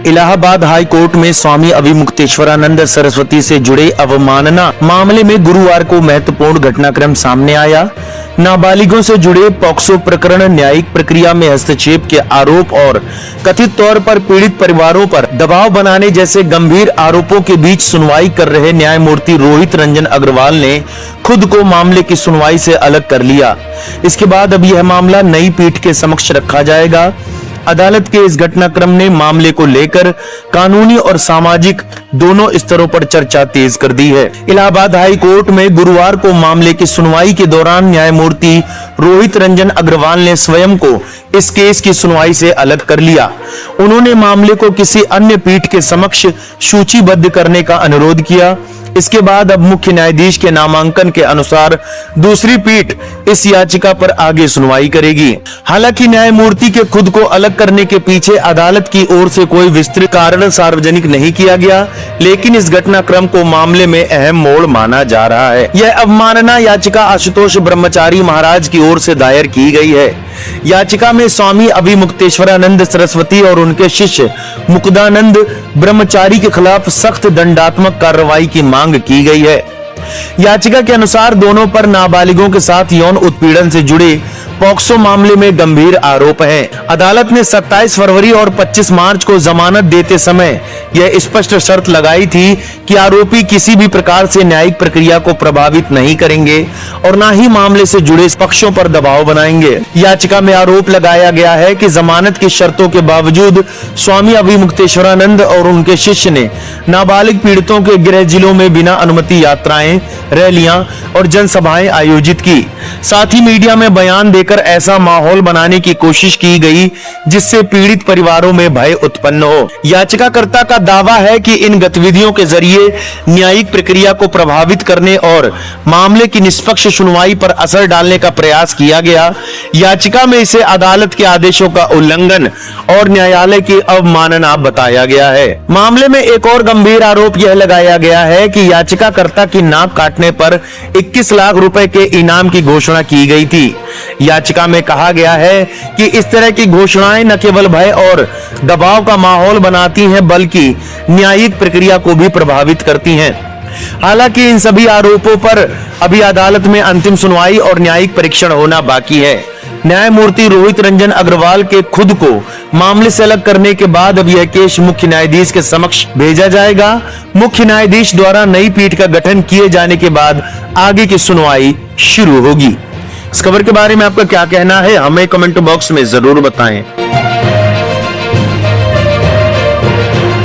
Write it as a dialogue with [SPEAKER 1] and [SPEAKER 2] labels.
[SPEAKER 1] Allahabad high court में स्वामी अभिमुक्तेश्वरानंद सरस्वती से जुड़े अवमानना मामले में गुरुवार को महत्वपूर्ण घटनाक्रम सामने आया। नाबालिगों से जुड़े पॉक्सो प्रकरण न्यायिक प्रक्रिया में हस्तक्षेप के आरोप और कथित तौर पर पीड़ित परिवारों पर दबाव बनाने जैसे गंभीर आरोपों के बीच सुनवाई कर रहे न्यायमूर्ति रोहित रंजन अग्रवाल ने खुद को मामले की सुनवाई से अलग कर लिया। इसके बाद अब यह मामला नई पीठ के समक्ष रखा जाएगा। अदालत के इस घटनाक्रम ने मामले को लेकर कानूनी और सामाजिक दोनों स्तरों पर चर्चा तेज कर दी है। इलाहाबाद हाई कोर्ट में गुरुवार को मामले की सुनवाई के दौरान न्यायमूर्ति रोहित रंजन अग्रवाल ने स्वयं को इस केस की सुनवाई से अलग कर लिया। उन्होंने मामले को किसी अन्य पीठ के समक्ष सूचीबद्ध करने का अनुरोध किया। इसके बाद अब मुख्य न्यायाधीश के नामांकन के अनुसार दूसरी पीठ इस याचिका पर आगे सुनवाई करेगी। हालांकि न्यायमूर्ति के खुद को अलग करने के पीछे अदालत की ओर से कोई विस्तृत कारण सार्वजनिक नहीं किया गया, लेकिन इस घटनाक्रम को मामले में अहम मोड़ माना जा रहा है। यह अवमानना याचिका आशुतोष ब्रह्मचारी महाराज की ओर से दायर की गई है। याचिका में स्वामी अभिमुक्तेश्वरानंद सरस्वती और उनके शिष्य मुकुदानंद ब्रह्मचारी के खिलाफ सख्त दंडात्मक कार्रवाई की मांग की गई है। याचिका के अनुसार दोनों पर नाबालिगों के साथ यौन उत्पीड़न से जुड़े पॉक्सो मामले में गंभीर आरोप हैं। अदालत ने 27 फरवरी और 25 मार्च को जमानत देते समय यह स्पष्ट शर्त लगाई थी कि आरोपी किसी भी प्रकार से न्यायिक प्रक्रिया को प्रभावित नहीं करेंगे और न ही मामले से जुड़े पक्षों पर दबाव बनाएंगे। याचिका में आरोप लगाया गया है कि जमानत की शर्तों के बावजूद स्वामी अभिमुक्तेश्वरानंद और उनके शिष्य ने नाबालिग पीड़ितों के गृह जिलों में बिना अनुमति यात्राएं, रैलियां और जनसभाएं आयोजित की। साथ ही मीडिया में बयान देकर ऐसा माहौल बनाने की कोशिश की गई जिससे पीड़ित परिवारों में भय उत्पन्न हो। याचिकाकर्ता का दावा है कि इन गतिविधियों के जरिए न्यायिक प्रक्रिया को प्रभावित करने और मामले की निष्पक्ष सुनवाई पर असर डालने का प्रयास किया गया। याचिका में इसे अदालत के आदेशों का उल्लंघन और न्यायालय की अवमानना बताया गया है। मामले में एक और गंभीर आरोप यह लगाया गया है कि याचिकाकर्ता की नाक काटने पर 21 लाख रुपए के इनाम की घोषणा की गई थी। याचिका में कहा गया है कि इस तरह की घोषणाएं न केवल भय और दबाव का माहौल बनाती हैं बल्कि न्यायिक प्रक्रिया को भी प्रभावित करती हैं। हालांकि इन सभी आरोपों पर अभी अदालत में अंतिम सुनवाई और न्यायिक परीक्षण होना बाकी है। न्यायमूर्ति रोहित रंजन अग्रवाल के खुद को मामले से अलग करने के बाद अब यह केस मुख्य न्यायाधीश के समक्ष भेजा जाएगा। मुख्य न्यायाधीश द्वारा नई पीठ का गठन किए जाने के बाद आगे की सुनवाई शुरू होगी। इस खबर के बारे में आपका क्या कहना है, हमें कमेंट बॉक्स में जरूर बताएं।